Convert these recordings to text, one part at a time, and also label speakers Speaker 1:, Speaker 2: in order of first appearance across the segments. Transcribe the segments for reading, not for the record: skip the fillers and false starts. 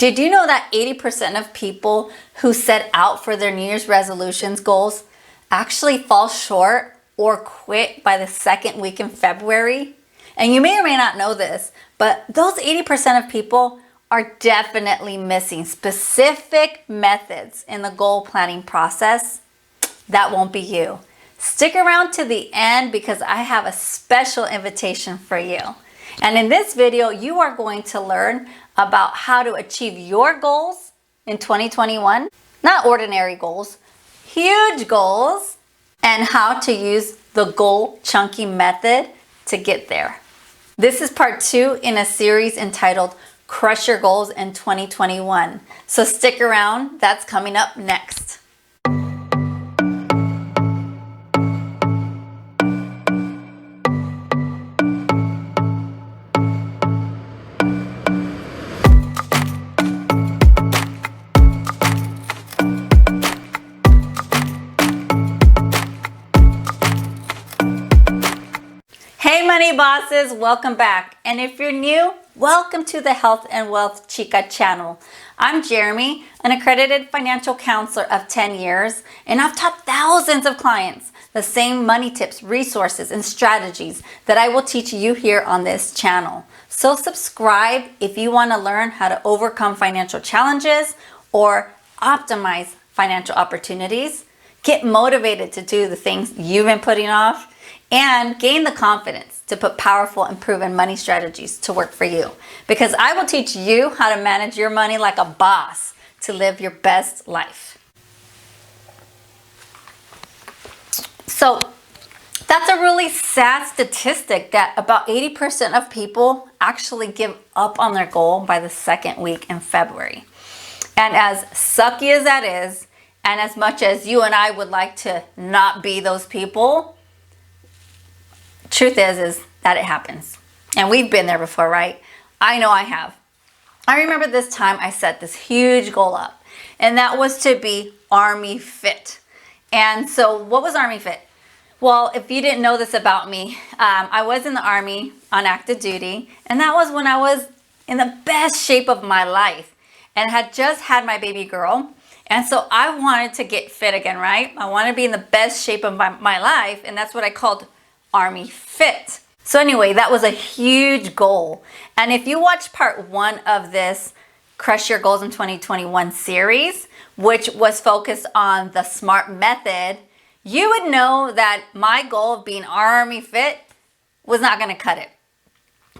Speaker 1: Did you know that 80% of people who set out for their New Year's resolutions goals actually fall short or quit by the second week in February? And you may or may not know this, but those 80% of people are definitely missing specific methods in the goal planning process. That won't be you. Stick around to the end because I have a special invitation for you. And in this video, you are going to learn about how to achieve your goals in 2021, not ordinary goals, huge goals, and how to use the goal chunky method to get there. This is part 2 in a series entitled Crush Your Goals in 2021. So stick around, that's coming up next. Hey money bosses, welcome back. And if you're new, welcome to the Health and Wealth Chica channel. I'm Jeremy, an accredited financial counselor of 10 years, and I've taught thousands of clients the same money tips, resources, and strategies that I will teach you here on this channel. So subscribe if you want to learn how to overcome financial challenges or optimize financial opportunities, get motivated to do the things you've been putting off, and gain the confidence to put powerful and proven money strategies to work for you. Because I will teach you how to manage your money like a boss to live your best life. So that's a really sad statistic that about 80% of people actually give up on their goal by the second week in February. And as sucky as that is, and as much as you and I would like to not be those people, truth is that it happens. And we've been there before, right? I know I have. I remember this time I set this huge goal up, and that was to be Army Fit. And so what was Army Fit? Well, if you didn't know this about me, I was in the Army on active duty, and that was when I was in the best shape of my life and had just had my baby girl. And so I wanted to get fit again, right? I wanted to be in the best shape of my life, and that's what I called Army Fit. So anyway, that was a huge goal. And if you watch part 1 of this Crush Your Goals in 2021 series, which was focused on the SMART method, you would know that my goal of being Army Fit was not going to cut it.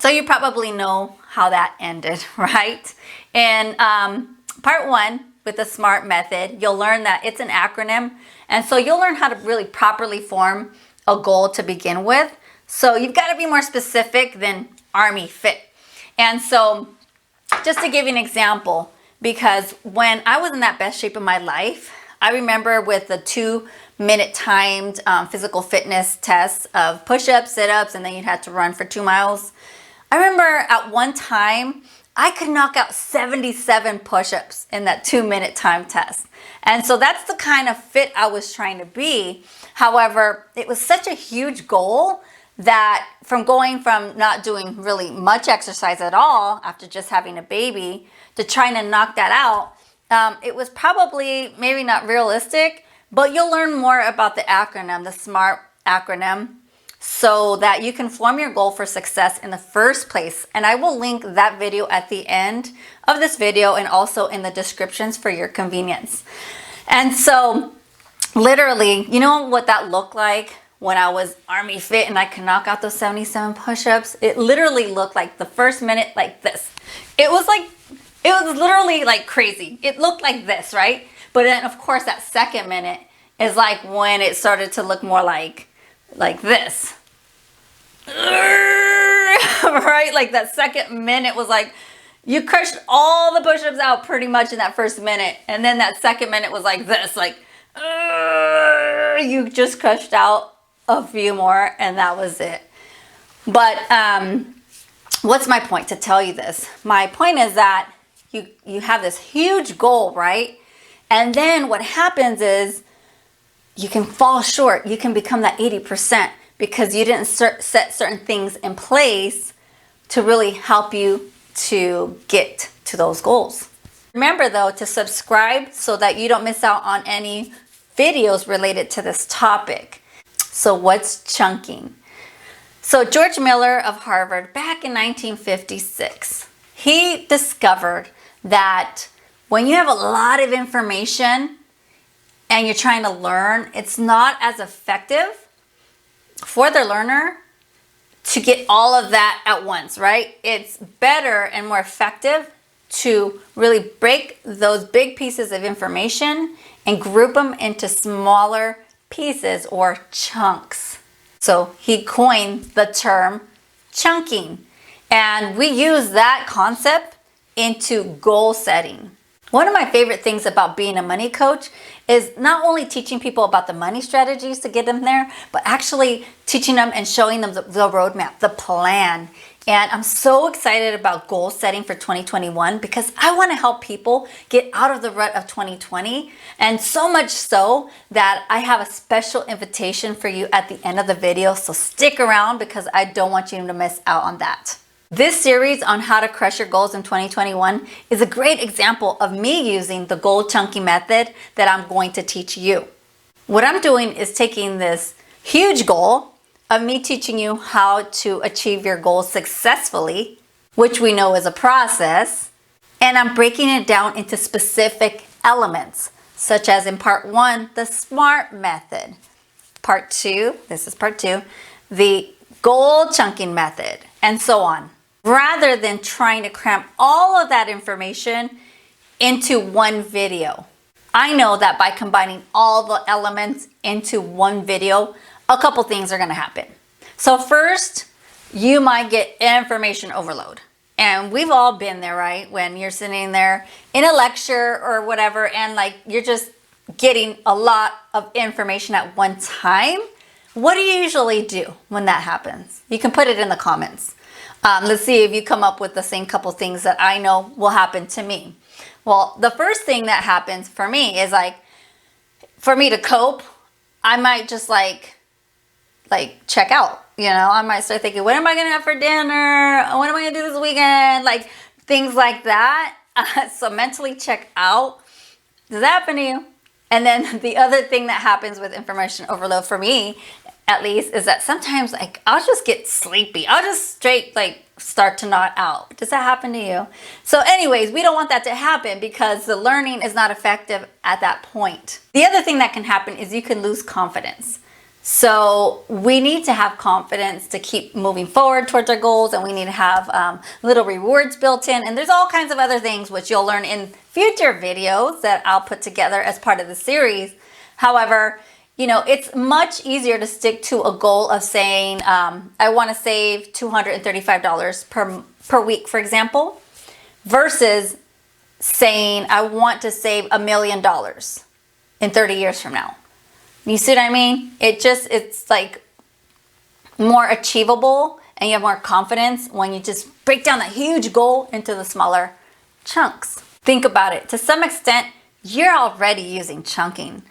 Speaker 1: So you probably know how that ended, right? In part 1 with the SMART method, you'll learn that it's an acronym. And so you'll learn how to really properly form a goal to begin with. So you've got to be more specific than Army Fit. And so just to give you an example, because when I was in that best shape of my life, I remember with the 2-minute timed physical fitness tests of push-ups, sit-ups, and then you had to run for 2 miles. I remember at one time, I could knock out 77 push-ups in that 2-minute time test. And so that's the kind of fit I was trying to be. However, it was such a huge goal that from going from not doing really much exercise at all after just having a baby to trying to knock that out, it was probably maybe not realistic, but you'll learn more about the acronym, the SMART acronym, so that you can form your goal for success in the first place. And I will link that video at the end of this video and also in the descriptions for your convenience. And so literally, you know what that looked like when I was Army Fit and I could knock out those 77 push-ups? It literally looked like the first minute like this. It was literally like crazy. It looked like this, right? But then of course that second minute is like when it started to look more like this. Right? Like that second minute was like, you crushed all the push-ups out pretty much in that first minute. And then that second minute was like this, like, you just crushed out a few more and that was it. But what's my point to tell you this? My point is that you have this huge goal, right? And then what happens is you can fall short. You can become that 80% because you didn't set certain things in place to really help you to get to those goals. Remember though to subscribe so that you don't miss out on any videos related to this topic. So what's chunking? So George Miller of Harvard, back in 1956, he discovered that when you have a lot of information and you're trying to learn, it's not as effective for the learner to get all of that at once, right? It's better and more effective to really break those big pieces of information and group them into smaller pieces or chunks. So he coined the term chunking, and we use that concept into goal setting. One of my favorite things about being a money coach is not only teaching people about the money strategies to get them there, but actually teaching them and showing them the roadmap, the plan. And I'm so excited about goal setting for 2021 because I want to help people get out of the rut of 2020. And so much so that I have a special invitation for you at the end of the video. So stick around because I don't want you to miss out on that. This series on how to crush your goals in 2021 is a great example of me using the goal chunking method that I'm going to teach you. What I'm doing is taking this huge goal of me teaching you how to achieve your goals successfully, which we know is a process, and I'm breaking it down into specific elements, such as in part 1, the SMART method. Part 2, this is part 2, the goal chunking method, and so on. Rather than trying to cram all of that information into one video. I know that by combining all the elements into one video, a couple things are going to happen. So first, you might get information overload. And we've all been there, right? When you're sitting there in a lecture or whatever, and like you're just getting a lot of information at one time. What do you usually do when that happens? You can put it in the comments. Let's see if you come up with the same couple things that I know will happen to me. Well, the first thing that happens for me is like, for me to cope, I might just like check out. You know, I might start thinking, what am I going to have for dinner? What am I going to do this weekend? Like things like that. So mentally check out. Does that happen to you? And then the other thing that happens with information overload for me, at least, is that sometimes like I'll just get sleepy. I'll just straight like start to nod out. Does that happen to you? So anyways, we don't want that to happen because the learning is not effective at that point. The other thing that can happen is you can lose confidence. So we need to have confidence to keep moving forward towards our goals, and we need to have little rewards built in. And there's all kinds of other things which you'll learn in future videos that I'll put together as part of the series. However, you know, it's much easier to stick to a goal of saying, I want to save $235 per week, for example, versus saying, I want to save $1 million in 30 years from now. You see what I mean? It's like more achievable and you have more confidence when you just break down that huge goal into the smaller chunks. Think about it. To some extent, you're already using chunking.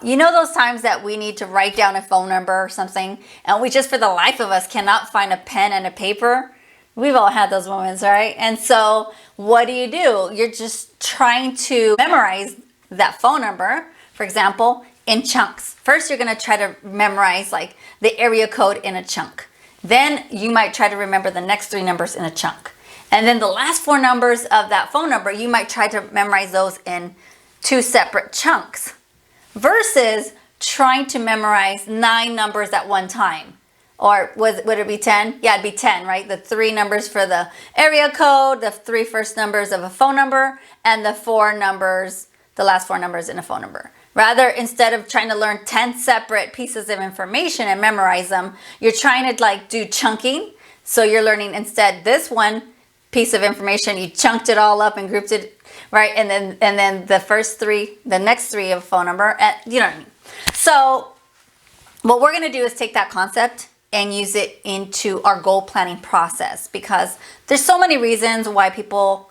Speaker 1: You know those times that we need to write down a phone number or something and we just for the life of us cannot find a pen and a paper? We've all had those moments, right? And so what do? You're just trying to memorize that phone number, for example, in chunks. First, you're going to try to memorize like the area code in a chunk. Then you might try to remember the next 3 numbers in a chunk. And then the last 4 numbers of that phone number, you might try to memorize those in 2 separate chunks. Versus trying to memorize 9 numbers at one time. Or would it be 10? Yeah, it'd be 10, right? The 3 numbers for the area code, the 3 first numbers of a phone number, and the 4 numbers, the last 4 numbers in a phone number. Rather, instead of trying to learn 10 separate pieces of information and memorize them, you're trying to like do chunking. So you're learning instead this one piece of information, you chunked it all up and grouped it, right? And then the next 3 of a phone number, and you know what I mean? So what we're gonna do is take that concept and use it into our goal planning process because there's so many reasons why people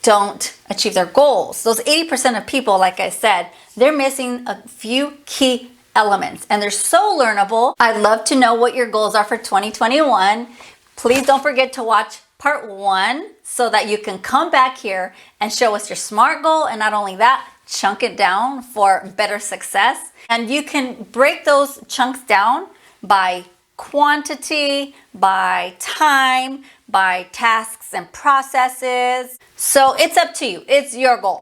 Speaker 1: don't achieve their goals. Those 80% of people, like I said, they're missing a few key elements and they're so learnable. I'd love to know what your goals are for 2021. Please don't forget to watch part 1 so that you can come back here and show us your SMART goal, and not only that, chunk it down for better success. And you can break those chunks down by quantity, by time, by tasks and processes. So it's up to you. It's your goal.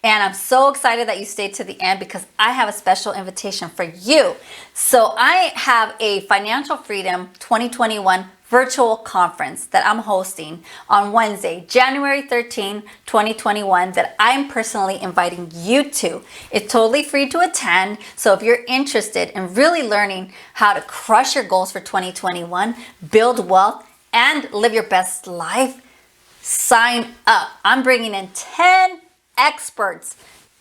Speaker 1: And I'm so excited that you stayed to the end because I have a special invitation for you. So I have a Financial Freedom 2021 virtual conference that I'm hosting on Wednesday, January 13, 2021, that I'm personally inviting you to. It's totally free to attend. So if you're interested in really learning how to crush your goals for 2021, build wealth, and live your best life, sign up. I'm bringing in 10 experts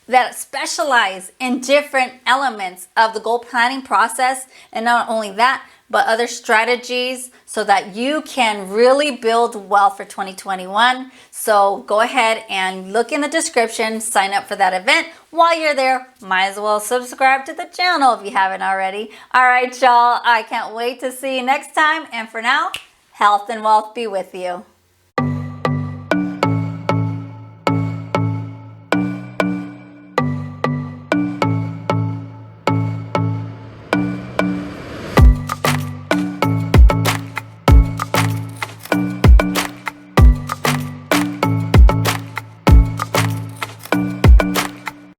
Speaker 1: that specialize in different elements of the goal planning process, and not only that, but other strategies so that you can really build wealth for 2021. So go ahead and look in the description, sign up for that event. While you're there, might as well subscribe to the channel if you haven't already. All right, y'all, I can't wait to see you next time. And for now, health and wealth be with you.